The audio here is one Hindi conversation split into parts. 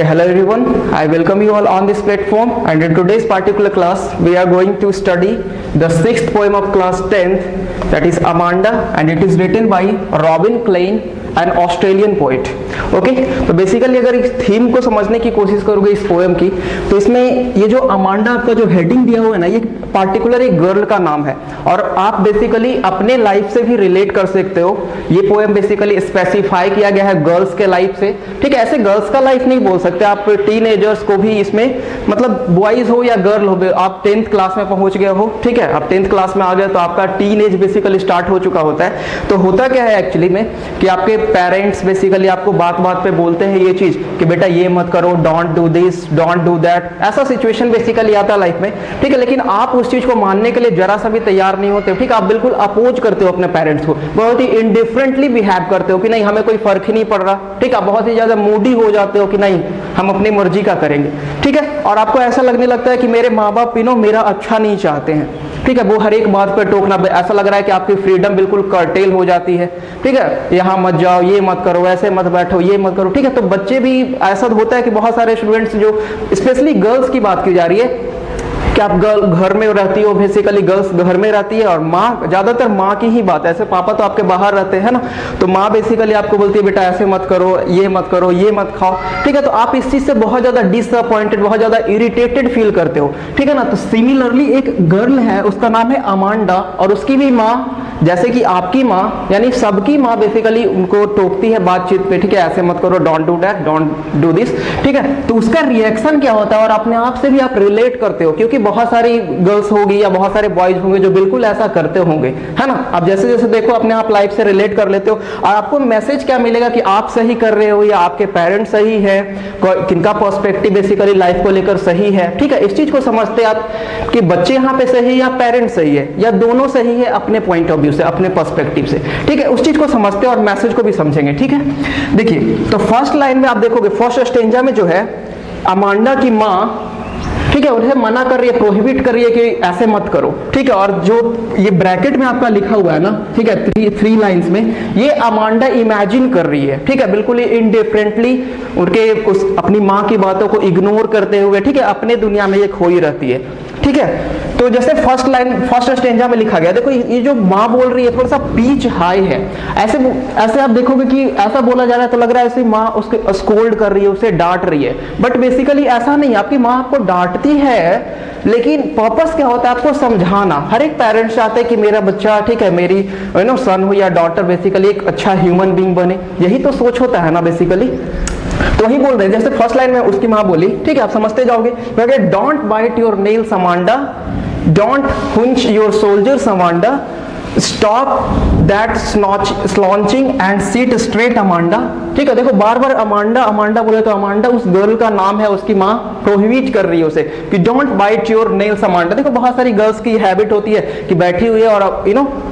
Okay, hello everyone. I welcome you all on this platform, and in today's particular class we are going to study the sixth poem of class 10th, that is Amanda, and it is written by Robin Klein, an Australian poet. Okay, तो बेसिकली अगर इस थीम को समझने की कोशिश करोगे इस पोएम की, तो इसमें ये जो अमांडा का जो हेडिंग दिया हुआ है ना, ये पार्टिकुलर एक गर्ल का नाम है और आप बेसिकली अपने लाइफ से भी रिलेट कर सकते हो. ये पोएम बेसिकली स्पेसिफाई किया गया है गर्ल्स के लाइफ से. ठीक है, ऐसे गर्ल्स का लाइफ नहीं बोल सकते आप, टीनेजर्स को भी इसमें, मतलब बॉयज हो या गर्ल हो, आप 10th क्लास में पहुंच गए हो. ठीक है, आप 10th क्लास में आ गए तो आपका टीन एज बेसिकली स्टार्ट हो चुका होता है. तो होता क्या है एक्चुअली में कि आपके पेरेंट्स बेसिकली आपको बात बात पे बोलते हैं ये चीज कि बेटा ये मत करो, don't do this, don't do that. ऐसा सिचुएशन बेसिकली आता है लाइफ में. ठीक है, लेकिन आप उस चीज को मानने के लिए जरा सा भी तैयार नहीं होते. ठीक है, आप बिल्कुल अपोज करते हो अपने पेरेंट्स को, बहुत ही इंडिफरेंटली बिहेव करते हो कि नहीं हमें कोई फर्क ही नहीं पड़ रहा. ठीक है, आप बहुत ही ज्यादा मूडी हो जाते हो कि नहीं हम अपनी मर्जी का करेंगे. ठीक है, और आपको ऐसा लगने लगता है कि मेरे माँ बाप मेरा अच्छा नहीं चाहते हैं. ठीक है, वो हर एक बात पर टोकना, ऐसा लग रहा है कि आपकी फ्रीडम बिल्कुल कर्टेल हो जाती है. ठीक है, यहाँ मत जाओ, ये मत करो, ऐसे मत बैठो, ये मत करो. ठीक है, तो बच्चे भी ऐसा होता है कि बहुत सारे स्टूडेंट्स जो स्पेशली गर्ल्स की बात की जा रही है कि आप घर में रहती हो, बेसिकली गर्ल्स घर में रहती है और माँ, ज्यादातर माँ की ही बात है. ऐसे पापा तो आपके बाहर रहते हैं ना, तो माँ बेसिकली आपको बोलती है बेटा ऐसे मत करो, ये मत करो, ये मत खाओ. ठीक है, तो आप इस चीज से बहुत ज्यादा डिसअपॉइंटेड, बहुत ज्यादा इरिटेटेड फील करते हो. ठीक है ना, तो सिमिलरली एक गर्ल है, उसका नाम है अमांडा, और उसकी भी माँ जैसे कि आपकी माँ, यानी सबकी माँ बेसिकली उनको टोकती है बातचीत पे. ठीक है, ऐसे मत करो, don't do that, don't do this. ठीक है, तो उसका रिएक्शन क्या होता है और अपने आप से भी आप रिलेट करते हो, क्योंकि बहुत सारी गर्ल्स होगी या बहुत सारे बॉयज होंगे जो बिल्कुल ऐसा करते होंगे, है ना. आप जैसे जैसे देखो अपने आप लाइफ से रिलेट कर लेते हो और आपको मैसेज क्या मिलेगा कि आप सही कर रहे हो या आपके पेरेंट्स सही है, किनका पर्सपेक्टिव बेसिकली लाइफ को लेकर सही है. ठीक है, इस चीज को समझते आप कि बच्चे यहाँ पे सही है या पेरेंट्स सही है या दोनों सही है अपने पॉइंट ऑफ व्यू से, अपने पर्सपेक्टिव से. ठीक है, उस चीज को समझते हैं और मैसेज को भी समझेंगे. ठीक है, देखिए तो फर्स्ट लाइन में आप देखोगे, फर्स्ट स्टेंजा में जो है अमांडा की माँ, ठीक है, उन्हें मना कर रही है, प्रोहिबिट कर रही है कि ऐसे मत करो. ठीक है, और जो ये ब्रैकेट में आपका लिखा हुआ है ना, ठीक है, थ्री लाइंस में, ये अमांडा इमेजिन कर रही है. ठीक है, बिल्कुल ही इनडिफरेंटली उनके उस अपनी माँ की बातों को इग्नोर करते हुए, ठीक है, अपने दुनिया में ये खोई रहती है. ठीक है, तो जैसे फर्स्ट लाइन फर्स्ट स्टेंजा में लिखा गया, देखो ये जो माँ बोल रही है थोड़ा सा पीच हाई है. ऐसे आप देखोगे कि ऐसा बोला जा रहा है तो लग रहा है ऐसे माँ उसके स्कोल्ड कर रही है, उसे डांट रही है, बट बेसिकली ऐसा नहीं. आपकी माँ आपको डांटती है, लेकिन पर्पस क्या होता है आपको समझाना. हर एक पेरेंट्स चाहते हैं कि मेरा बच्चा, ठीक है, मेरी सन हो या डॉटर बेसिकली एक अच्छा ह्यूमन बीइंग बने. यही तो सोच होता है ना बेसिकली. तो वही बोल रहे हैं, जैसे फर्स्ट लाइन में उसकी माँ बोली, ठीक है, आप समझते जाओगे, don't bite your nails Amanda, don't hunch your shoulders Amanda, stop that slouching and sit straight Amanda. ठीक है, देखो बार बार अमांडा अमांडा बोले, तो अमांडा उस गर्ल का नाम है, उसकी माँ प्रोहिबिट कर रही है उसे कि don't bite your nails Amanda. देखो बहुत सारी गर्ल्स की हैबिट होती है कि बैठी हुई है और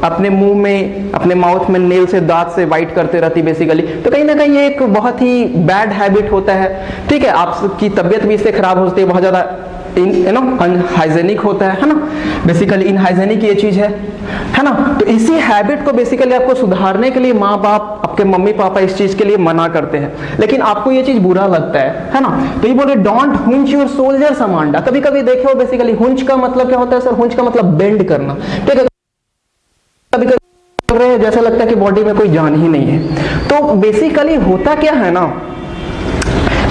अपने मुंह में, अपने माउथ में नेल से, दांत से बाइट करते रहती बेसिकली. तो कहीं ना कहीं ये एक बहुत ही बैड हैबिट होता है. ठीक है, आपकी तबियत भी इससे खराब होती है, बहुत ज्यादा अनहाइजेनिक होता है ना, बेसिकली इनहाइजेनिक ये चीज है ना. तो इसी हैबिट को बेसिकली आपको सुधारने के लिए माँ बाप, आपके मम्मी पापा इस चीज के लिए मना करते हैं, लेकिन आपको ये चीज बुरा लगता है ना. तो ये बोले don't hunch your shoulders Amanda. कभी कभी देखे हो बेसिकली हुंच का मतलब क्या होता है सर? हुंच का मतलब बेंड करना. ठीक है, कभी कभी जैसा लगता है कि बॉडी में कोई जान ही नहीं है. तो बेसिकली होता क्या है ना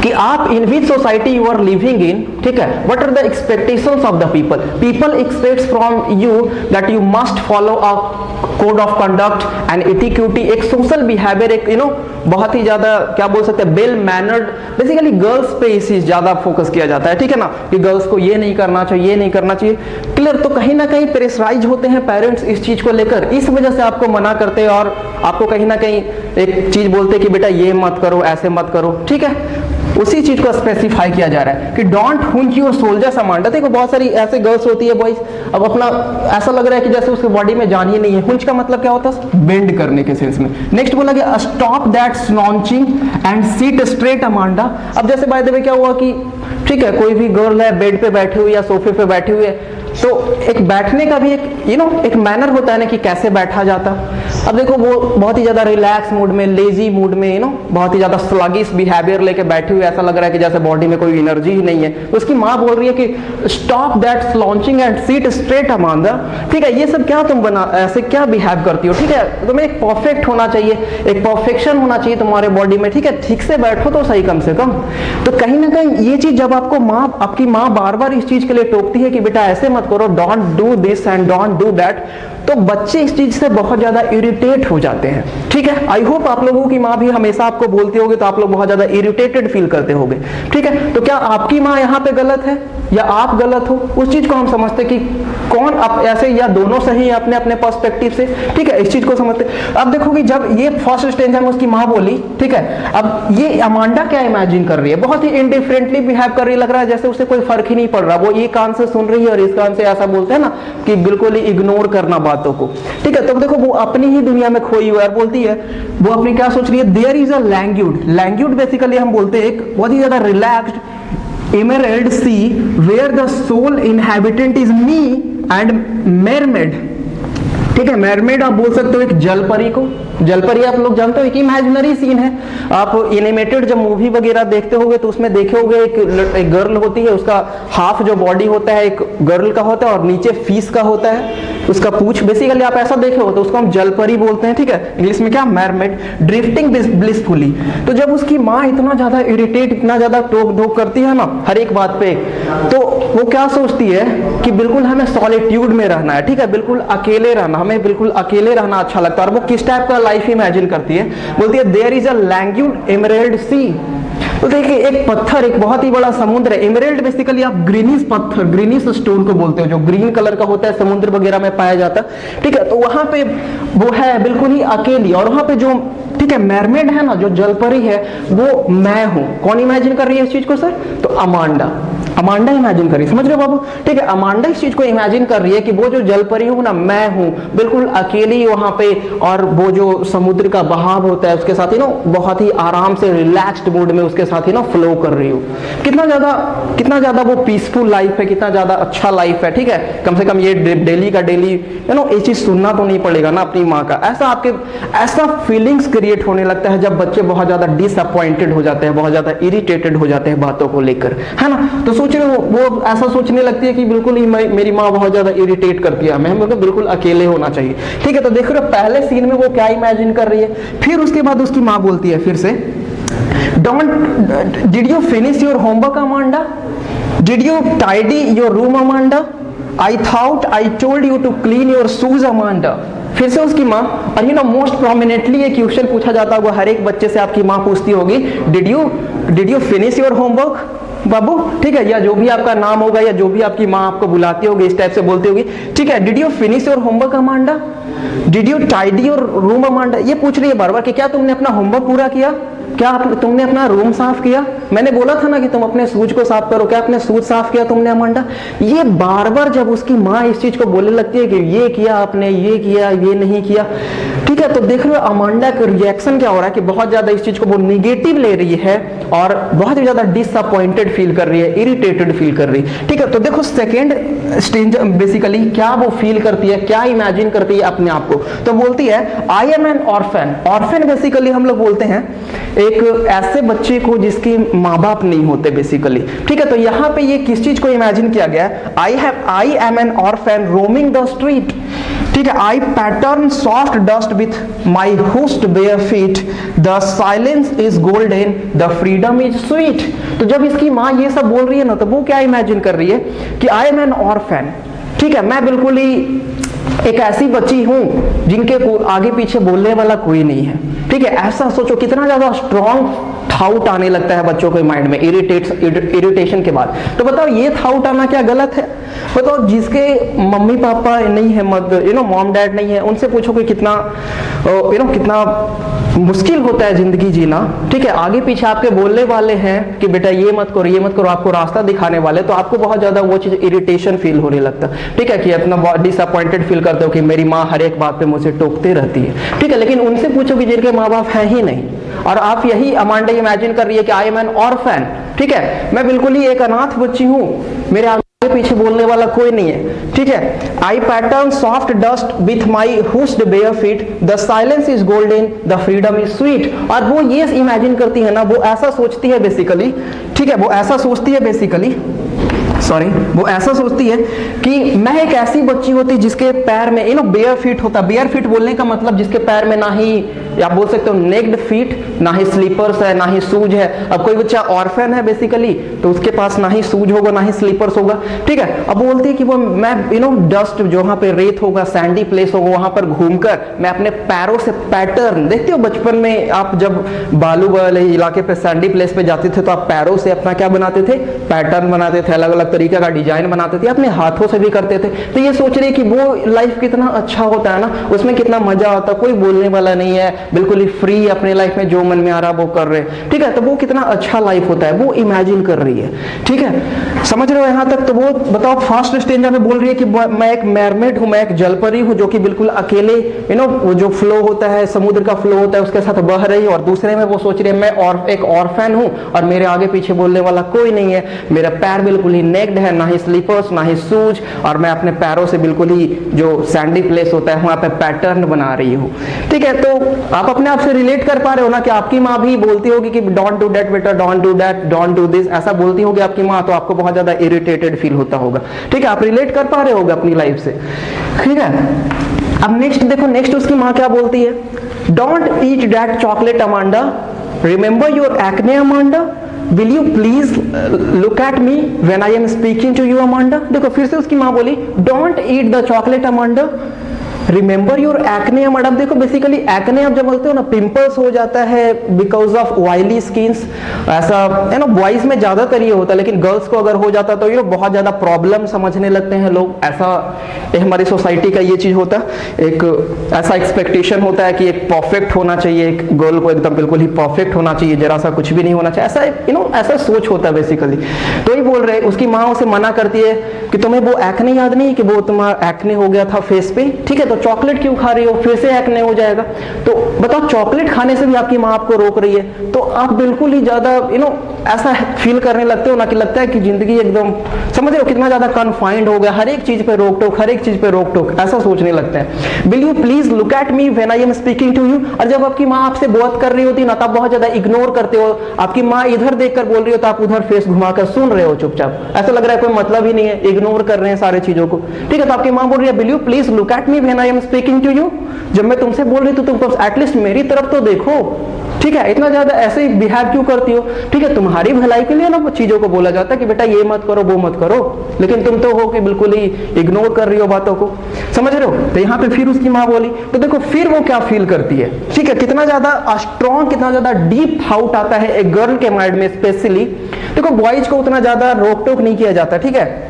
कि आप in which society you are living in, ठीक है, what are the expectations of the people. People expects from you that you must follow a code of conduct and etiquette, एक सोशल बिहेवियर, एक बहुत ही ज्यादा क्या बोल सकते हैं, वेल मैनर्ड. बेसिकली गर्ल्स पे इसी ज्यादा फोकस किया जाता है. ठीक है ना, कि गर्ल्स को ये नहीं करना चाहिए, ये नहीं करना चाहिए. क्लियर. तो कहीं ना कहीं प्रेशराइज होते हैं पेरेंट्स इस चीज को लेकर, इस वजह से आपको मना करते हैं और आपको कहीं ना कहीं एक चीज बोलते हैं कि बेटा ये मत करो, ऐसे मत करो. ठीक है, उसी चीज को स्पेसिफाई किया जा रहा है कि don't hunch your shoulders Amanda. देखो बहुत सारी ऐसे गर्ल्स होती है, बॉयज, अब अपना ऐसा लग रहा है कि जैसे उसके बॉडी में जान ही नहीं है. हुंच का मतलब क्या होता है? बेंड करने के सेंस में. नेक्स्ट बोला गया stop that slouching and sit straight Amanda. अब जैसे बाय द वे क्या हुआ कि ठीक है, कोई भी गर्ल है बेड पे बैठी हुई या सोफे पे बैठी हुई है, तो एक बैठने का भी एक एक मैनर होता है ना कि कैसे बैठा जाता. अब देखो वो बहुत ही ज्यादा रिलैक्स मूड में, लेजी मूड में, यू नो, बहुत ही ज्यादा स्लगिश बिहेवियर लेके बैठी हुई, ऐसा लग रहा है कि जैसे बॉडी में कोई एनर्जी ही नहीं है। तो उसकी माँ बोल रही है कि stop that slouching and sit straight Amanda, ठीक है, ये सब क्या तुम बना, ऐसे क्या बिहेव करती हो, ठीक है, तुम्हें एक परफेक्ट होना चाहिए, एक परफेक्शन होना चाहिए तुम्हारे बॉडी में, ठीक है, ठीक से बैठो तो सही कम से कम। तो कहीं ना कहीं ये चीज जब आपकी माँ बार बार इस चीज के लिए टोकती है कि बेटा ऐसे मत करो, don't do this and don't do that, तो बच्चे इस चीज से बहुत ज्यादा इरिटेट हो जाते हैं, ठीक है। आई होप आप लोगों की माँ भी हमेशा आपको बोलती होगी तो आप लोग बहुत ज्यादा इरिटेटेड फील करते होगे, ठीक है। तो क्या आपकी माँ यहाँ पे गलत है या आप गलत हो, उस चीज को हम समझते कि कौन आप ऐसे या दोनों सही है अपने अपने पर्सपेक्टिव से, ठीक है, इस चीज को समझते। अब देखो कि जब ये फर्स्ट स्टेज में उसकी माँ बोली, ठीक है, अब ये अमांडा क्या इमेजिन कर रही है, बहुत ही इंडिफरेंटली बिहेव कर रही है, लग रहा है जैसे उसे कोई फर्क ही नहीं पड़ रहा, वो एक कान से सुन रही है और इस कान से, ऐसा बोलते हैं ना कि बिल्कुल ही इग्नोर करना बातों को, ठीक है। तो देखो वो अपनी ही दुनिया में खोई हुई है और बोलती है, वो अपनी क्या सोच रही है, देयर इज अ लैंग्यूड, लैंग्यूड बेसिकली हम बोलते हैं एक बहुत ही ज्यादा relaxed emerald sea where the sole inhabitant is me and mermaid, ठीक है। mermaid आप बोल सकते हो एक जलपरी को, जलपरी आप लोग जानते हो एक इमेजिनरी सीन है। आप एनिमेटेड जब मूवी वगैरह देखते होगे तो उसमें देखे होगे एक गर्ल होती है, उसका हाफ जो बॉडी होता है एक गर्ल का होता है और नीचे फिश का होता है, उसका पूंछ, बेसिकली आप ऐसा देखे हो तो उसको हम जलपरी बोलते हैं, ठीक है। इंग्लिश में क्या, मैरमेड, ड्रिफ्टिंग ब्लिसफुली। तो जब उसकी माँ इतना ज्यादा इरिटेट, इतना ज्यादा टोक ढोक करती है ना हर एक बात पे, तो वो क्या सोचती है कि बिल्कुल हमें सॉलिट्यूड में रहना है, ठीक है, बिल्कुल अकेले रहना, हमें बिल्कुल अकेले रहना अच्छा लगता है। और वो किस टाइप का लाइफ इमेजिन करती है, बोलती है देयर इज अ लैंग्यूड एमरेल्ड सी। तो देखिए एक पत्थर, एक बहुत ही बड़ा समुद्र है, एमरेल्ड बेसिकली आप ग्रीनिश पत्थर, ग्रीनिश स्टोन को बोलते हो, जो ग्रीन कलर का होता है, समुद्र वगैरह में पाया जाता है, ठीक है। तो वहां पे वो है बिल्कुल ही अकेली, और वहां पे जो, ठीक है, मैरमेड है ना, जो जलपरी है, वो मैं हूं। कौन इमेजिन कर रही है इस चीज को सर, तो अमांडा, अमांडा इमेजिन कर रही है, समझ रहे हो बाबू, ठीक है। अमांडा इस चीज को इमेजिन कर रही है कि वो जो जलपरी हूं ना, मैं हूं बिल्कुल अकेली वहां पे, और वो जो समुद्र का बहाव होता है उसके साथ ही ना बहुत ही आराम से रिलैक्स्ड मूड में उसके साथ ही ना फ्लो कर रही हूँ। कितना ज्यादा वो पीसफुल लाइफ है, कितना ज्यादा अच्छा लाइफ है, ठीक है। कम से कम ये डेली का डेली यू नो ये चीज सुनना तो नहीं पड़ेगा ना अपनी माँ का। ऐसा फीलिंग्स क्रिएट होने लगता है जब बच्चे बहुत ज्यादा डिसअपॉइंटेड हो जाते हैं, बहुत ज्यादा इरिटेटेड हो जाते हैं बातों को लेकर, है ना। तो सोच रहे हो वो ऐसा सोचने लगती है कि बिल्कुल ही मेरी माँ बहुत ज्यादा इरिटेट करती है, हमें बिल्कुल अकेले होना चाहिए, ठीक है। तो देख रहे हो पहले सीन में वो क्या इमेजिन कर रही है। फिर उसके बाद उसकी माँ बोलती है फिर से, did you finish your homework Amanda, did you tidy your room Amanda, I thought I told you to clean your shoes Amanda. फिर से उसकी माँ, और यू नो मोस्ट प्रोमिनेंटली एक क्वेश्चन पूछा जाता होगा हर एक बच्चे से, आपकी माँ पूछती होगी, did you finish your homework बाबू, ठीक है, या जो भी आपका नाम होगा या जो भी आपकी माँ आपको बुलाती होगी इस टाइप से बोलती होगी, ठीक है। Did you finish your homework Amanda, did you tidy your room Amanda. ये पूछ रही है बार बार कि क्या तुमने अपना होमवर्क पूरा किया, क्या तुमने अपना रूम साफ किया, मैंने बोला था ना कि तुम अपने शूज को साफ करो, क्या अपने शूज साफ किया तुमने अमांडा। ये बार बार जब उसकी माँ इस चीज को बोलने लगती है कि ये किया आपने, ये किया, ये नहीं किया, ठीक है। तो देख रहे हो अमांडा का रिएक्शन क्या हो रहा है कि बहुत ज्यादा इस चीज को वो निगेटिव ले रही है और बहुत ही ज्यादा डिसअपॉइंटेड फील कर रही है, इरिटेटेड फील कर रही है, ठीक है। तो देखो सेकेंड स्टेज बेसिकली क्या वो फील करती है, क्या इमेजिन करती है अपने आप को। तो बोलती है I am an orphan. Orphan basically हम लोग बोलते हैं एक ऐसे बच्चे को जिसके माँ बाप नहीं होते बेसिकली, ठीक है। तो यहाँ पे ये किस चीज को इमेजिन किया गया है, I am an orphan roaming the street, ठीक है। I pattern soft dust with my hushed bare feet, the silence is golden, the freedom is sweet. तो जब इसकी माँ ये सब बोल रही है ना, तो वो क्या इमेजिन कर रही है कि आई एम एन ऑर्फन, ठीक है, मैं बिल्कुल ही एक ऐसी बच्ची हूं जिनके आगे पीछे बोलने वाला कोई नहीं है, ठीक है। ऐसा सोचो कितना ज्यादा स्ट्रॉन्ग थाउट आने लगता है बच्चों के माइंड में इरिटेशन के बाद। तो बताओ ये थाउट आना क्या गलत है, बताओ। जिसके मम्मी पापा नहीं है, मॉम डैड नहीं है, उनसे पूछो कि कितना कितना मुश्किल होता है जिंदगी जीना, ठीक है। आगे पीछे आपके बोलने वाले हैं कि बेटा ये मत करो, ये मत करो, आपको रास्ता दिखाने वाले, तो आपको बहुत ज्यादा वो चीज इरिटेशन फील होने लगता है, ठीक है, कि अपना डिसअपॉइंटेड फील करते हो कि मेरी माँ हर एक बात पे मुझे टोकते रहती है, ठीक है। लेकिन उनसे पूछो कि जिनके माँ बाप है ही नहीं, और आप यही अमांडा इमेजिन कर रही है कि आई एम एन ऑर्फन, ठीक है, मैं बिल्कुल ही एक अनाथ बच्ची हूँ, मेरे आगे पीछे बोलने वाला कोई नहीं है, ठीक है। I pattern soft dust with my hushed bare feet, the silence is golden, the freedom is sweet. और वो ये इमेजिन करती है ना, वो ऐसा सोचती है बेसिकली, ठीक है, वो ऐसा सोचती है बेसिकली, सॉरी, वो ऐसा सोचती है कि मैं एक ऐसी बच्ची होती जिसके पैर में बेयर फीट होता। बेयर फीट बोलने का मतलब जिसके पैर में ना ही, आप बोल सकते हो नेक्ड फीट, ना ही स्लीपर्स है, ना ही शूज है। अब कोई बच्चा ऑर्फन है बेसिकली, तो उसके पास ना ही शूज होगा ना ही स्लीपर्स होगा, ठीक है। अब बोलती है कि वो मैं डस्ट, जो वहां पे रेत होगा, सैंडी प्लेस होगा, वहां पर घूमकर मैं अपने पैरों से पैटर्न, देखते हो बचपन में आप जब बालू वाले इलाके पे सैंडी प्लेस पे जाते थे तो आप पैरों से अपना क्या बनाते थे, पैटर्न बनाते थे, अलग अलग तरीके का डिजाइन बनाते थे, अपने हाथों से भी करते थे। तो ये सोच रहे कि वो लाइफ कितना अच्छा होता है ना, उसमें कितना मजा आता, कोई बोलने वाला नहीं है, बिल्कुल ही फ्री, अपने लाइफ में जो मन में आ रहा वो कर रहे, ठीक है। तो वो कितना अच्छा लाइफ होता है, वो इमेजिन कर रही है, ठीक है। समझ रहे हो यहां तक? तो वो बताओ फर्स्ट स्टेज में बोल रही है कि मैं एक मैरमेड हूं, मैं एक जलपरी हूं जो कि बिल्कुल अकेले वो जो फ्लो होता है, समुद्र का फ्लो होता है, उसके साथ बह रही है। और दूसरे में वो सोच रही है मैं और एक ऑर्फन हूं और मेरे आगे पीछे बोलने वाला कोई नहीं है, मेरा पैर बिल्कुल ही नेक्ड है, ना ही स्लीपर्स ना ही शूज, और मैं अपने पैरों से बिल्कुल ही जो सैंडी प्लेस होता है वहां पे पैटर्न बना रही हूँ, ठीक है। तो आप अपने आप से रिलेट कर पा रहे हो ना कि आपकी माँ भी बोलती होगी कि डोंट डू दैट बेटा, don't do that, don't do this, ऐसा बोलती होगी आपकी माँ, तो आपको बहुत ज्यादा इरिटेटेड फील होता होगा, ठीक है। आप रिलेट कर पा रहे होगे अपनी लाइफ से, ठीक है। अब नेक्स्ट देखो, नेक्स्ट उसकी माँ क्या बोलती है, don't eat that chocolate Amanda, remember your acne Amanda, will you please look at me when I am speaking to you Amanda. देखो फिर से उसकी माँ बोली don't eat the chocolate Amanda, remember your acne Amanda. देखो बेसिकली एक्ने आप जब बोलते हो ना, पिंपल्स हो जाता है बिकॉज ऑफ ऑयली स्किन्स, ऐसा है ना, बॉयज में ज्यादातर ये होता है, लेकिन गर्ल्स को अगर हो जाता तो बहुत ज्यादा प्रॉब्लम समझने लगते हैं लोग। ऐसा हमारी सोसाइटी का ये चीज होता है, एक ऐसा एक्सपेक्टेशन होता है कि एक परफेक्ट होना चाहिए, एक गर्ल को एकदम बिल्कुल ही परफेक्ट होना चाहिए, जरा सा कुछ भी नहीं होना चाहिए, ऐसा ऐसा सोच होता है बेसिकली। तो ही बोल रहे, उसकी माँ उसे मना करती है कि तुम्हें वो एक्ने याद नहीं कि वो तुम्हारा एक्ने हो गया था फेस पे, ठीक है, तो चॉकलेट क्यों खा रही हो, फिर से एक्ने हो जाएगा। तो बताओ चॉकलेट खाने से भी आपकी माँ आपको रोक रही है, तो आप बिल्कुल ही ज्यादा ऐसा फील करने लगते हो ना कि लगता है कि जिंदगी एकदम, समझ रहे हो कितना ज्यादा कन्फाइंड हो गया, हर एक चीज पे रोक टोक, हर एक चीज पे रोक टोक, ऐसा सोचने लगता है। Will you please look at me when I am speaking to you. और जब आपकी माँ आपसे बात कर रही होती ना, तब बहुत ज्यादा इग्नोर करते हो, आपकी माँ इधर देखकर बोल रही हो तो आप उधर फेस घुमाकर सुन रहे हो चुपचाप, ऐसा लग रहा है कोई मतलब ही नहीं है, इग्नोर कर रहे हैं सारे चीजों को, ठीक है। तो आपकी माँ बोल रही है will you please look at me when I am speaking to you, जब मैं तुमसे बोल रही तो तुम एटलीस्ट मेरी तरफ तो देखो, ठीक है, इतना ज्यादा ऐसे ही बिहेव क्यों करती हो, ठीक है। तुम्हारी भलाई के लिए ना वो चीजों को बोला जाता है कि बेटा ये मत करो वो मत करो, लेकिन तुम तो हो कि बिल्कुल ही इग्नोर कर रही हो बातों को, समझ रहे हो। तो यहाँ पे फिर उसकी माँ बोली, तो देखो फिर वो क्या फील करती है, ठीक है, कितना ज्यादा स्ट्रॉन्ग, कितना ज्यादा डीप थाउट आता है एक गर्ल के माइंड में स्पेशली। देखो बॉयज को उतना ज्यादा रोक टोक नहीं किया जाता, ठीक है,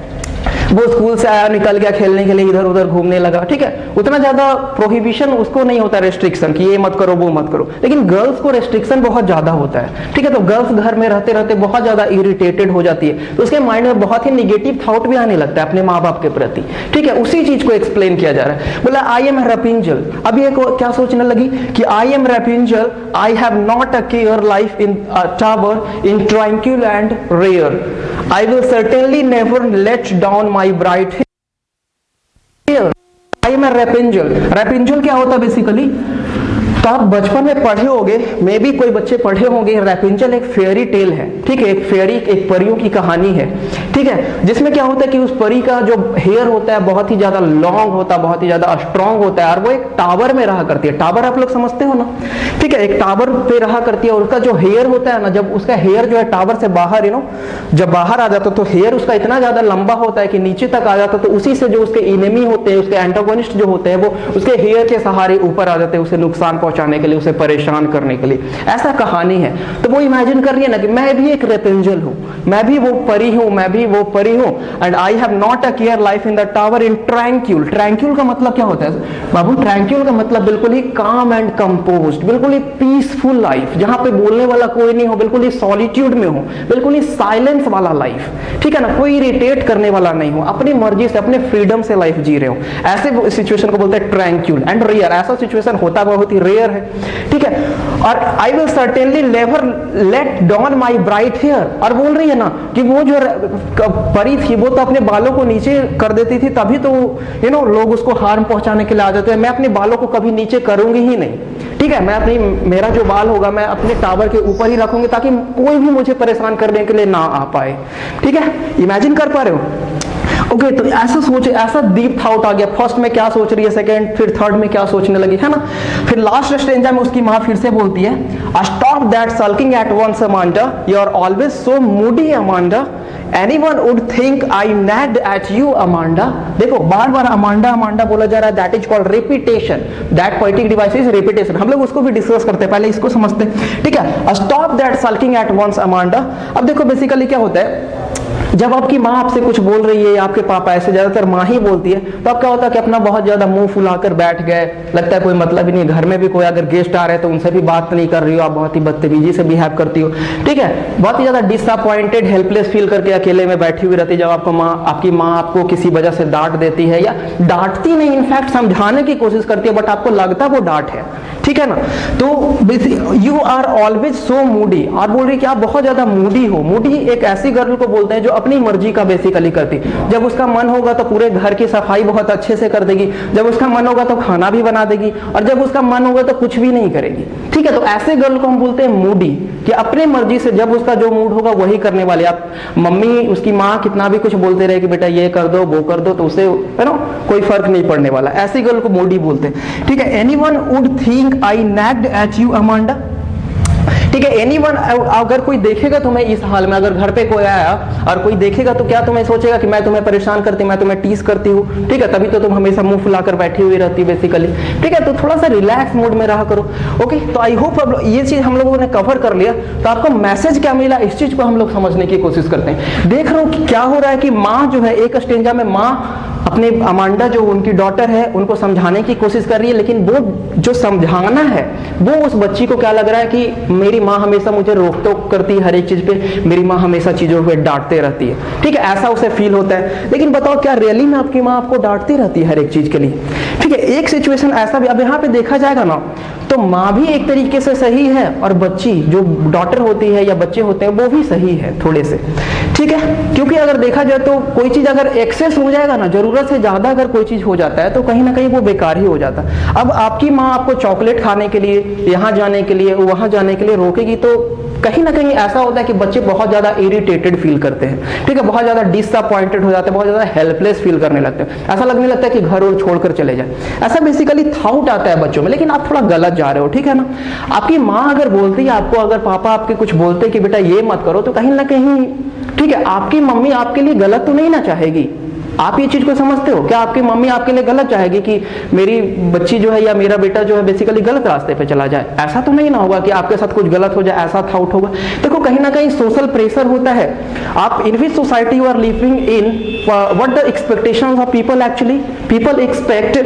वो स्कूल से आया, निकल गया खेलने के लिए, इधर उधर घूमने लगा, ठीक है, उतना ज्यादा प्रोहिबिशन उसको नहीं होता, रेस्ट्रिक्शन कि ये मत करो वो मत करो। लेकिन गर्ल्स को रेस्ट्रिक्शन बहुत ज्यादा होता है, ठीक है। तो गर्ल्स घर में रहते रहते बहुत ज्यादा इरिटेटेड हो जाती है, तो उसके माइंड में बहुत ही निगेटिव थॉट भी आने लगता है अपने माँ बाप के प्रति, ठीक है। उसी चीज को एक्सप्लेन किया जा रहा है, बोला आई एम रेपिंजल। अब ये क्या सोचने लगी कि I am Rapunzel, I have not a care life in tower in tranquil and rare, I will certainly never let down my bright hair, I am Rapunzel. Rapunzel क्या होता है बेसिकली, तो आप बचपन में पढ़े होंगे, मे भी कोई बच्चे पढ़े होंगे, रेपिंजल एक फेयरी टेल है, ठीक है, एक फेयरी, एक परियों की कहानी है, ठीक है, जिसमें क्या होता है कि उस परी का जो हेयर होता है बहुत ही ज्यादा लॉन्ग होता है, बहुत ही ज्यादा स्ट्रॉन्ग होता है, और वो एक टावर में रहा करती है। टावर आप लोग समझते हो ना, ठीक है, एक टावर पे रहा करती है, और उसका जो हेयर होता है ना, जब उसका हेयर जो है टावर से बाहर जब बाहर आ जाता तो हेयर उसका इतना ज्यादा लंबा होता है कि नीचे तक आ जाता, तो उसी से जो उसके इनेमी होते हैं, उसके एंटागोनिस्ट जो होते हैं, वो उसके हेयर के सहारे ऊपर आ जाते हैं, उसे नुकसान पहुंचाने के लिए, उसे परेशान करने के लिए। ऐसा कहानी है। तो वो इमेजिन कर रही है ना कि मैं भी एक रेपिंजल हूं, मैं भी वो परी हूं, मैं भी वो परी हूं, and I have not a care life in the tower in tranquil. Tranquil का मतलब क्या होता है बाबू? ट्रैंक्विल का मतलब बिल्कुल ही काम एंड कंपोज्ड, बिल्कुल ही पीसफुल लाइफ, जहां पे बोलने वाला कोई नहीं हो, बिल्कुल ही सॉलिट्यूड में हो, बिल्कुल ही साइलेंस वाला लाइफ, ठीक है ना, कोई इरिटेट करने वाला नहीं हो, अपनी मर्जी से अपने फ्रीडम से लाइफ जी रहे हो। ऐसे सिचुएशन को बोलते हैं ट्रैंक्विल एंड रेयर। ऐसा सिचुएशन होता बहुत ही रेयर हेयर है, ठीक है, और I will certainly never let down my bright hair, और बोल रही है ना कि वो जो परी थी वो तो अपने बालों को नीचे कर देती थी, तभी तो लोग उसको हार्म पहुंचाने के लिए आ जाते हैं। मैं अपने बालों को कभी नीचे करूंगी ही नहीं, ठीक है, मैं अपनी मेरा जो बाल होगा मैं अपने टावर के ऊपर ही रखूंगी ताकि कोई भी मुझे परेशान करने के लिए ना आ पाए, ठीक है, इमेजिन कर पा रहे हो? ओके, तो ऐसा सोचे, ऐसा डीप थॉट आ गया। फर्स्ट में क्या सोच रही है, सेकंड, फिर थर्ड में क्या सोचने लगी, है ना। फिर लास्ट स्टेंजा में उसकी माँ फिर से बोलती है, stop that sulking at once Amanda, you are always so moody Amanda, anyone would think I nagged at you Amanda. देखो बार बार अमांडा अमांडा बोला जा रहा है, that is called repetition, that poetic device is repetition. हम लोग उसको भी डिस्कस करते हैं, पहले इसको समझते हैं, ठीक है। Stop that sulking at once Amanda. अब देखो बेसिकली क्या होता है, जब आपकी माँ आपसे कुछ बोल रही है, आपके पापा, ऐसे ज्यादातर माँ ही बोलती है, तो अब क्या होता है कि अपना बहुत ज्यादा मुंह फुलाकर बैठ गए, लगता है कोई मतलब ही नहीं, घर में भी कोई अगर गेस्ट आ रहे हैं तो उनसे भी बात नहीं कर रही हो, आप बहुत ही बदतमीजी से बिहेव करती हो, ठीक है, बहुत ही ज्यादा डिसअपॉइंटेड, हेल्पलेस फील करके अकेले में बैठी हुई रहती है। जब आपकी माँ आपको किसी वजह से डांट देती है, या डांटती नहीं, इनफैक्ट समझाने की कोशिश करती है, बट आपको लगता है वो डांट है, ठीक है ना। तो you are always so moody, और बोल रही कि आप बहुत ज्यादा मूडी हो। मूडी एक ऐसी गर्ल को बोलते हैं जो अपनी मर्जी का बेसिकली करती, जब उसका मन होगा तो पूरे घर की सफाई बहुत अच्छे से कर देगी, जब उसका मन होगा तो खाना भी बना देगी, और जब उसका मन होगा तो कुछ भी नहीं करेगी, ठीक है। तो ऐसे गर्ल को हम बोलते हैं मूडी, कि अपनी मर्जी से जब उसका जो मूड होगा वही करने वाले। आप मम्मी, उसकी माँ कितना भी कुछ बोलते रहे कि बेटा ये कर दो वो कर दो, तो उसे कोई फर्क नहीं पड़ने वाला, ऐसी गर्ल को मूडी बोलते हैं, ठीक है। Anyone would think I nagged at you Amanda, ठीक है। एनीवन, अगर कोई देखेगा तुम्हें इस हाल में, अगर घर पे कोई आया और कोई देखेगा तो क्या तुम्हें सोचेगा कि मैं तुम्हें परेशान करती, मैं तुम्हें टीज करती हूँ, ठीक है, तभी तो तुम हमेशा मुंह फुलाकर बैठी हुई रहती बेसिकली, ठीक है। तो थोड़ा सा रिलैक्स मूड में रहा करो, ओके। तो आई होप अब ये चीज हम लोगों ने कवर कर लिया, तो आपको मैसेज क्या मिला इस चीज को हम लोग समझने की कोशिश करते हैं। देख रहे हो कि क्या हो रहा है कि माँ जो है, एक स्टेंजा में माँ अपने अमांडा जो उनकी डॉटर है उनको समझाने की कोशिश कर रही है, लेकिन वो जो समझाना है वो उस बच्ची को क्या लग रहा है कि मेरी माँ हमेशा मुझे रोक टोक करती है हर एक चीज पे, मेरी माँ हमेशा चीजों पे डांटते रहती है, ठीक है, ऐसा उसे फील होता है। लेकिन बताओ क्या रियली में आपकी माँ आपको डांटती रहती है हर एक चीज के लिए, ठीक है। एक सिचुएशन ऐसा भी अब यहाँ पे देखा जाएगा ना, तो माँ भी एक तरीके से सही है और बच्ची जो डॉटर होती है या बच्चे होते हैं वो भी सही है थोड़े से, ठीक है। क्योंकि अगर देखा जाए तो कोई चीज अगर एक्सेस हो जाएगा ना, जरूरत से ज्यादा अगर कोई चीज हो जाता है तो कहीं ना कहीं वो बेकार ही हो जाता है। अब आपकी माँ आपको चॉकलेट खाने के लिए, यहाँ जाने के लिए, वहां जाने के लिए रोकेगी, तो कहीं ना कहीं ऐसा होता है कि बच्चे बहुत ज्यादा इरिटेटेड फील करते हैं, ठीक है, बहुत ज्यादा डिसअपॉइंटेड हो जाते हैं, बहुत ज्यादा हेल्पलेस फील करने लगते हैं, ऐसा लगने लगता है कि घर और छोड़कर चले जाए, ऐसा बेसिकली थॉट आता है बच्चों में। लेकिन आप थोड़ा गलत जा रहे हो, ठीक है ना। आपकी माँ अगर बोलती है आपको, अगर पापा आपके कुछ बोलते कि बेटा ये मत करो, तो कहीं ना कहीं, ठीक है, आपकी मम्मी आपके लिए गलत तो नहीं ना चाहेगी। आप ये चीज को समझते हो क्या? आपकी मम्मी आपके लिए गलत चाहेगी कि मेरी बच्ची जो है या मेरा बेटा जो है बेसिकली गलत रास्ते पे चला जाए? ऐसा तो नहीं ना होगा कि आपके साथ कुछ गलत हो जाए, ऐसा थॉट होगा। देखो कहीं ना कहीं सोशल प्रेशर होता है। आप in which society you are living in, what the expectations of people, actually people expect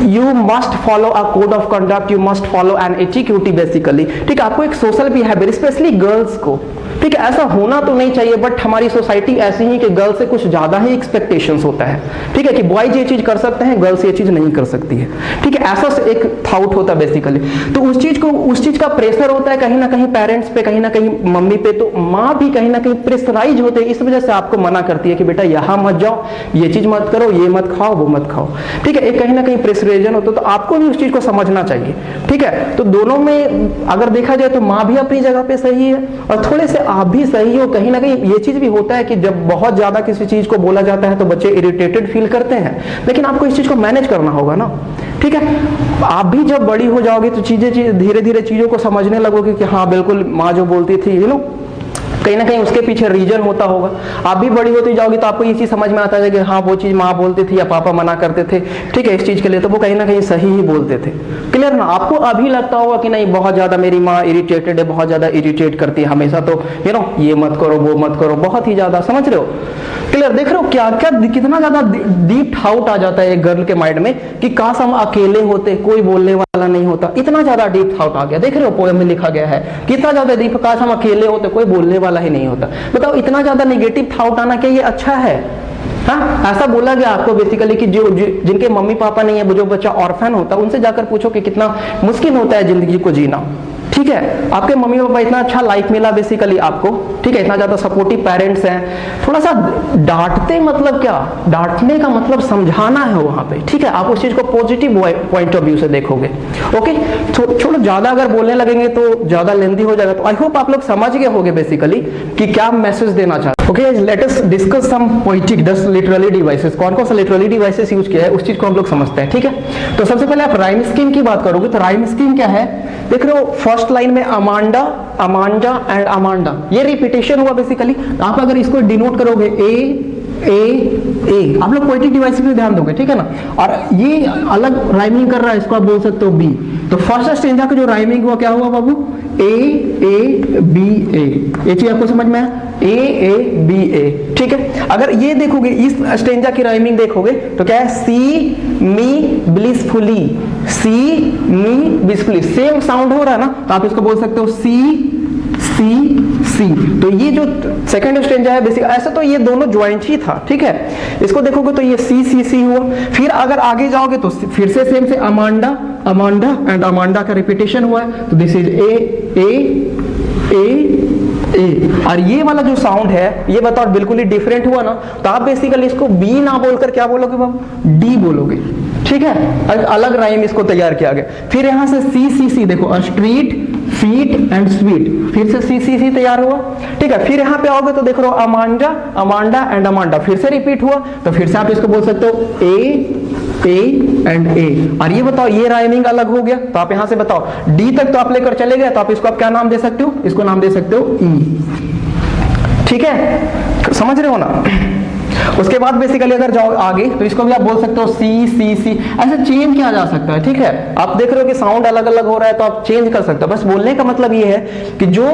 you must follow a code of conduct, you must follow an etiquette basically, ठीक है। आपको एक सोशल बिहेवियर, स्पेशली गर्ल्स को, ठीक है, ऐसा होना तो नहीं चाहिए, बट हमारी सोसाइटी ऐसी ही कि गर्ल्स से कुछ ज्यादा ही एक्सपेक्टेशंस होता है, ठीक है, कि बॉयज ये चीज कर सकते हैं, गर्ल्स ये चीज नहीं कर सकती है, ठीक है, ऐसा एक थॉट होता है बेसिकली। तो उस चीज का प्रेशर होता है कहीं ना कहीं पेरेंट्स पे, कहीं ना कहीं मम्मी पे। तो माँ भी कहीं ना कहीं प्रेशराइज होते हैं, इस वजह से आपको मना करती है कि बेटा यहाँ मत जाओ, ये चीज मत करो, ये मत खाओ, वो मत खाओ, ठीक है। एक कहीं ना कहीं प्रेशराइजेशन होता है, तो आपको भी उस चीज को समझना चाहिए, ठीक है। तो दोनों में अगर देखा जाए तो माँ भी अपनी जगह पे सही है और थोड़े से आप भी सही हो। कहीं ना कहीं ये चीज भी होता है कि जब बहुत ज्यादा किसी चीज को बोला जाता है तो बच्चे इरिटेटेड फील करते हैं, लेकिन आपको इस चीज को मैनेज करना होगा ना, ठीक है। आप भी जब बड़ी हो जाओगे तो चीजें धीरे धीरे चीजों को समझने लगोगे कि हाँ बिल्कुल माँ जो बोलती थी, कहीं ना कहीं उसके पीछे रीजन होता होगा। आप भी बड़ी होती जाओगी तो आपको ये चीज समझ में आता है कि हाँ वो चीज माँ बोलती थी या पापा मना करते थे, ठीक है, इस चीज के लिए, तो वो कहीं ना कहीं सही ही बोलते थे। क्लियर ना? आपको अभी लगता होगा कि नहीं बहुत ज्यादा मेरी माँ इरिटेटेड है, बहुत ज्यादा इरिटेट करती है हमेशा, तो ये मत करो, वो मत करो, बहुत ही ज्यादा, समझ रहे हो? क्लियर? देख रहे हो क्या क्या कितना ज्यादा डीप थाउट आ जाता है एक गर्ल के माइंड में कि काश हम अकेले होते, कोई बोलने वाला नहीं होता। इतना ज्यादा डीप थाउट आ गया, देख रहे हो पोएम में लिखा गया है कितना ज्यादा डीप, काश हम अकेले होते, कोई बोलने वाला ही नहीं होता। बताओ इतना ज्यादा नेगेटिव थाउट आना क्या ये अच्छा है? हाँ, ऐसा बोला गया आपको बेसिकली कि जिनके मम्मी पापा नहीं है, वो जो बच्चा ऑर्फन होता है, उनसे जाकर पूछो कि कितना मुश्किल होता है जिंदगी को जीना। ठीक है, आपके मम्मी पापा इतना अच्छा लाइफ मिला बेसिकली आपको, ठीक है, इतना ज्यादा सपोर्टिव पेरेंट्स हैं, थोड़ा सा डांटते मतलब क्या, डांटने का मतलब समझाना है वहां पे। ठीक है, आप उस चीज को पॉजिटिव पॉइंट ऑफ व्यू से देखोगे। ओके, छोड़ो, ज्यादा अगर बोलने लगेंगे तो ज्यादा लेंथी हो जाएगा। तो आई होप आप लोग समझ गए होंगे बेसिकली कि क्या मैसेज देना चाहते हैं। Okay, let us discuss some poetic 10 literary devices. कौन कौन सा लिटरेरी डिवाइसेस यूज किया है उस चीज को हम लोग समझते हैं। ठीक है, तो सबसे पहले आप राइम स्कीम की बात करोगे तो राइम स्कीम क्या है, देख रहे हो फर्स्ट लाइन में अमांडा, अमांडा एंड अमांडा, ये रिपीटेशन हुआ बेसिकली। आप अगर इसको डिनोट करोगे ए, आप लोग पोएटिक डिवाइसेस में ध्यान दोगे, ठीक है ना, और ये अलग राइमिंग कर रहा है, इसको आप बोल सकते हो बी। तो फर्स्ट स्टेंजा का जो राइमिंग हुआ क्या हुआ बाबू, ए बी ए, ये चीज आपको समझ में आया, ए बी ए। ठीक है, अगर ये देखोगे इस स्टेंजा की राइमिंग देखोगे तो क्या है, सी मी ब्लिसफुली, सी मी ब्लिसफुली, सेम साउंड हो रहा है ना, तो आप इसको बोल सकते हो सी सी। तो ये जो सेकंड स्टेंजा है बेसिक, ऐसा तो ये दोनों ज्वाइंट ही था। ठीक है, इसको देखोगे तो ये सी हुआ। फिर अगर आगे जाओगे तो फिर से सेम से अमांडा, अमांडा एंड अमांडा का रिपीटेशन हुआ है, तो दिस इज ए। और ये वाला जो साउंड है ये बताओ बिल्कुल ही डिफरेंट हुआ ना, तो आप बेसिकली इसको बी ना बोलकर क्या बोलोगे बाबू, डी बोलोगे। ठीक है, अलग राइम इसको तैयार किया गया। फिर यहां से सी देखो, स्ट्रीट फीट एंड स्वीट, फिर से सी तैयार हुआ। ठीक है, फिर यहाँ पे आओगे तो देख रहे हो अमांडा, अमांडा एंड अमांडा, फिर से रिपीट हुआ, तो फिर से आप इसको बोल सकते हो ए एंड ए। और ये बताओ ये राइमिंग अलग हो गया, तो आप यहां से बताओ डी तक तो आप लेकर चले गए, तो आप इसको आप क्या नाम दे सकते हो, इसको नाम दे सकते हो ई। ठीक है, समझ रहे हो ना। उसके बाद बेसिकली अगर जाओ आगे तो इसको भी आप बोल सकते हो सी, ऐसे चेंज किया जा सकता है। ठीक है, आप देख रहे हो कि साउंड अलग अलग हो रहा है तो आप चेंज कर सकते हो। बस बोलने का मतलब ये है कि जो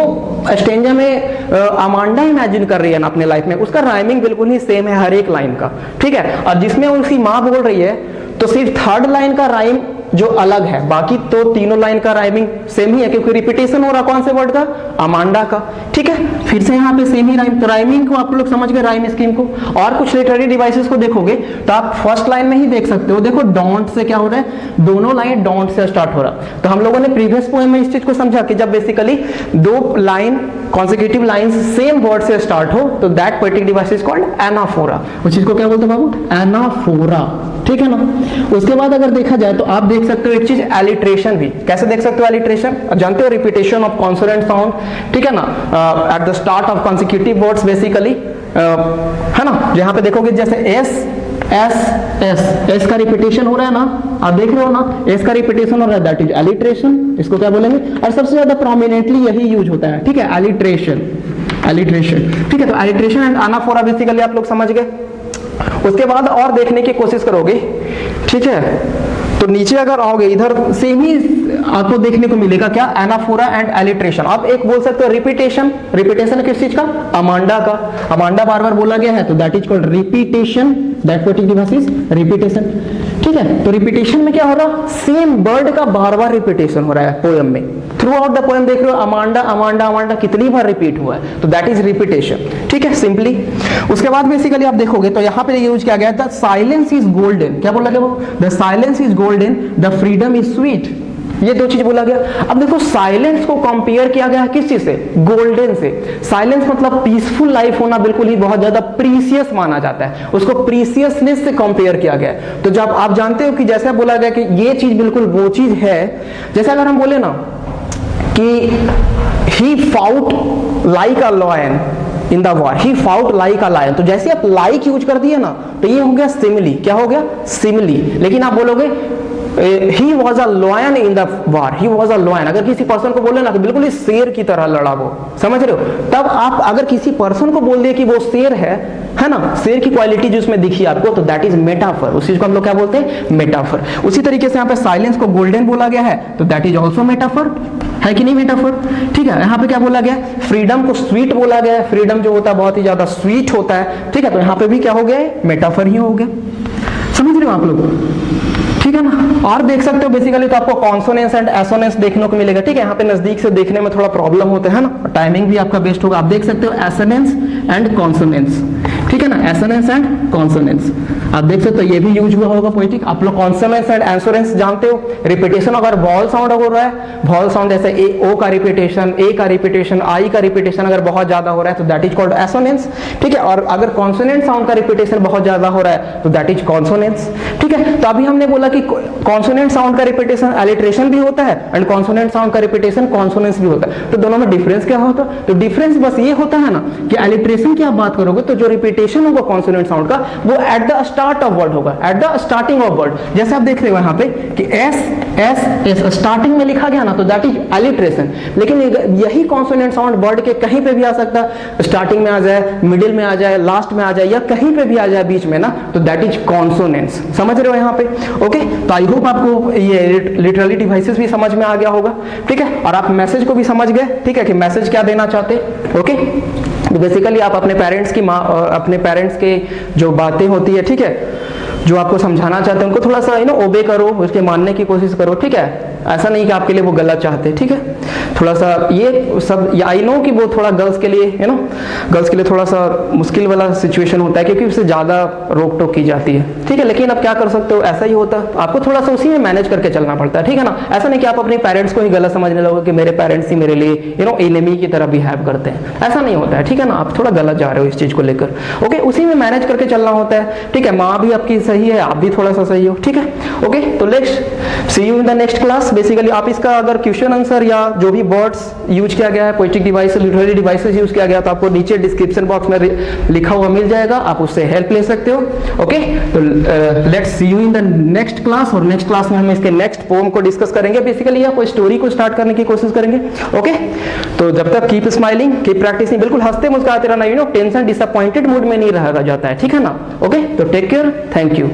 स्टेंजा में अमांडा इमेजिन कर रही है ना अपने लाइफ में, उसका राइमिंग बिल्कुल ही सेम है हर एक लाइन का। ठीक है, और जिसमें उसकी माँ बोल रही है तो सिर्फ थर्ड लाइन का राइम जो अलग है, बाकी तो तीनों लाइन का राइमिंग सेम ही है, क्योंकि रिपीटेशन हो रहा कौन से वर्ड का, अमांडा का। ठीक है, फिर से यहाँ पे सेम ही राइम, तो राइमिंग को आप लोग समझ गए, राइम स्कीम को। और कुछ लिटरेरी डिवाइसेस को देखोगे तो आप फर्स्ट लाइन में ही देख सकते हो, देखो डोंट से क्या हो रहा है, दोनों लाइन डोंट से स्टार्ट हो रहा। तो हम लोगों ने प्रीवियस पोएम में इस चीज को समझा कि जब बेसिकली दो line consecutive line same word से स्टार्ट हो तो that poetic device is called anaphora. उस चीज को क्या बोलते हैं बाबू, एनाफोरा। ठीक है ना। उसके बाद अगर देखा जाए तो आप देख सकते हो एक चीज एलिट्रेशन भी। कैसे देख सकते हो एलिट्रेशन, जानते हो रिपीटेशन ऑफ कॉन्सोनेंट साउंड, ठीक है ना, eight the start of consecutive words basically, है ना। जहां पे देखोगे जैसे एस का रिपीटेशन हो रहा है ना, आप देख रहे हो ना, एस का रिपीटेशन हो रहा है, दैट इज एलिट्रेशन। इसको क्या बोलेंगे, और सबसे ज्यादा प्रोमिनेंटली यही यूज होता है। ठीक है, एलिट्रेशन। ठीक है, तो एलिट्रेशन एंड एनाफोरा बेसिकली आप लोग समझ गए। उसके बाद और देखने की कोशिश करोगे, ठीक है, तो नीचे अगर आओगे इधर सेम ही आपको देखने को मिलेगा क्या, एनाफोरा एंड एलिट्रेशन। आप एक बोल सकते हो रिपीटेशन। रिपीटेशन किस चीज का, अमांडा का। अमांडा बार बार बोला गया है तो that is called repetition, that poetic device is repetition. ठीक है, तो रिपीटेशन में क्या हो रहा, सेम वर्ड का बार बार रिपीटेशन हो रहा है पोएम में। थ्रू आउट द पोएम देख रहे हो अमांडा अमांडा अमांडा कितनी बार रिपीट हुआ है, तो दैट इज रिपीटेशन। ठीक है, सिंपली। उसके बाद बेसिकली आप देखोगे तो यहाँ पे यूज किया गया द साइलेंस इज गोल्डन। क्या बोला गया वो, the silence is golden, the freedom is sweet. ये दो चीज बोला गया। अब देखो साइलेंस को कंपेयर किया गया है किस चीज से, गोल्डन से। साइलेंस मतलब पीसफुल लाइफ होना बिल्कुल ही बहुत ज्यादा प्रीसियस माना जाता है, उसको प्रीसियसनेस से कंपेयर किया गया है। तो जब आप जानते हो कि जैसे बोला गया कि ये चीज बिल्कुल वो चीज है, जैसे अगर हम बोले ना कि he fought like a lion in the war, he fought like a lion, तो जैसे आप like यूज कर दिए ना तो ये हो गया सिमिली। क्या हो गया, सिमिली। लेकिन आप बोलोगे he was a lion in the war, he was a lion, अगर किसी पर्सन को बोले ना कि बिल्कुल ही शेर की तरह लड़ा वो, समझ रहे हो, तब आप अगर किसी पर्सन को बोल दिए कि वो शेर है ना, शेर की क्वालिटी जो उसमें दिखी आपको, तो दैट इज मेटाफर। उस चीज को हम लोग क्या बोलते हैं, मेटाफर। उसी तरीके से यहाँ पे साइलेंस को गोल्डन बोला गया है तो दैट इज ऑल्सो मेटाफर, है कि नहीं मेटाफर। ठीक है, यहाँ पे क्या बोला गया, फ्रीडम को स्वीट बोला गया है। फ्रीडम जो होता है बहुत ही ज्यादा स्वीट होता है। ठीक है, तो यहाँ पे भी क्या हो गया, मेटाफर ही हो गया। समझ रहे हो आप लोग, ठीक है ना। और देख सकते हो बेसिकली तो आपको कॉन्सोनेंस एंड एसोनेंस देखने को मिलेगा। ठीक है, यहाँ पे नजदीक से देखने में थोड़ा प्रॉब्लम होता है ना, टाइमिंग भी आपका बेस्ट होगा। आप देख सकते हो एसोनेंस एंड कॉन्सोनेंस। ठीक ठीक है ना, एसोनेंस एंड कॉन्सोनेंस। आप देख सकते हो ये भी यूज हुआ होगा पोएटिक। आप लोग कॉन्सोनेंस एंड एसोनेंस जानते हो, रिपीटेशन अगर वॉल साउंड हो रहा है, वॉल साउंड जैसे ए ओ का रिपीटेशन, ए का रिपीटेशन, आई का रिपीटेशन अगर बहुत ज्यादा हो रहा है तो दैट इज कॉल्ड एसोनेंस। ठीक है, और अगर कॉन्सोनेंट साउंड का रिपीटेशन बहुत ज्यादा हो रहा है तो दैट इज कॉन्सोनेंस। ठीक है, तो अभी हमने बोला कि कॉन्सोनेंट साउंड का रिपीटेशन एलिट्रेशन भी होता है एंड कॉन्सोनेंट साउंड का रिपीटेशन कॉन्सोनेंस भी होता है। तो दोनों में डिफरेंस क्या होता है? तो डिफरेंस बस ये होता है ना कि एलिट्रेशन की आप बात करोगे तो जो रिपीटेशन होगा कॉन्सोनेंट साउंड का वो at the start of word होगा, at the starting of word. जैसे आप देख रहे हो यहाँ पे कि एस एस एस स्टार्टिंग में लिखा गया ना तो दैट इज एलिट्रेशन। लेकिन यही कॉन्सोनेंट साउंड वर्ड के कहीं पे भी आ सकता है, स्टार्टिंग में आ जाए, मिडिल में आ जाए, लास्ट में आ जाए या कहीं पे भी आ जाए बीच में ना, तो दैट इज कॉन्सोनेंस। समझ रहे हो यहाँ पे? ओके, तो आई होप आपको ये लिटरली डिवाइसेस भी समझ में आ गया होगा। ठीक है, और आप मैसेज को भी समझ गए। ठीक है, कि मैसेज क्या देना चाहते। ओके, तो बेसिकली आप अपने पेरेंट्स की अपने पेरेंट्स के जो बातें होती है, ठीक है, जो आपको समझाना चाहते हैं उनको थोड़ा सा ओबे करो, उसके मानने की कोशिश करो। ठीक है, ऐसा नहीं कि आपके लिए वो गलत चाहते। ठीक है, थोड़ा सा ये सब आई नो कि वो थोड़ा गर्ल्स के लिए गर्ल्स के लिए थोड़ा सा मुश्किल वाला सिचुएशन होता है क्योंकि उससे ज्यादा रोक टोक की जाती है। ठीक है, लेकिन अब क्या कर सकते हो, ऐसा ही होता है, आपको थोड़ा सा उसी में मैनेज करके चलना पड़ता है। ठीक है ना, ऐसा नहीं कि आप अपने पेरेंट्स को ही गलत समझने लगो कि मेरे पेरेंट्स ही मेरे लिए एनिमी की तरह बिहेव करते हैं, ऐसा नहीं होता है। ठीक है ना, आप थोड़ा गलत जा रहे हो इस चीज को लेकर। ओके, उसी में मैनेज करके चलना होता है। ठीक है, माँ भी आपकी सही है, आप भी थोड़ा सा सही हो। ठीक है, ओके, तो let's see you in the next class. Basically आप इसका अगर क्वेश्चन आंसर या जो भी वर्ड्स यूज किया गया है, poetic device, literary devices use किया गया, तो आपको नीचे डिस्क्रिप्शन बॉक्स में लिखा हुआ मिल जाएगा, आप उससे हेल्प ले सकते हो। ओके, तो let's see you in the next class. और नेक्स्ट क्लास में हम इसके नेक्स्ट पोएम को डिस्कस करेंगे, बेसिकली या कोई स्टोरी को स्टार्ट करने की कोशिश करेंगे। ओके, तो जब तक कीप स्माइलिंग, कीप प्रैक्टिसिंग, बिल्कुल हंसते मुस्कुराते रहना, टेंशन डिसअपॉइंटेड मूड में नहीं रहा जाता है। ठीक है ना, ओके, तो टेक केयर, थैंक यू।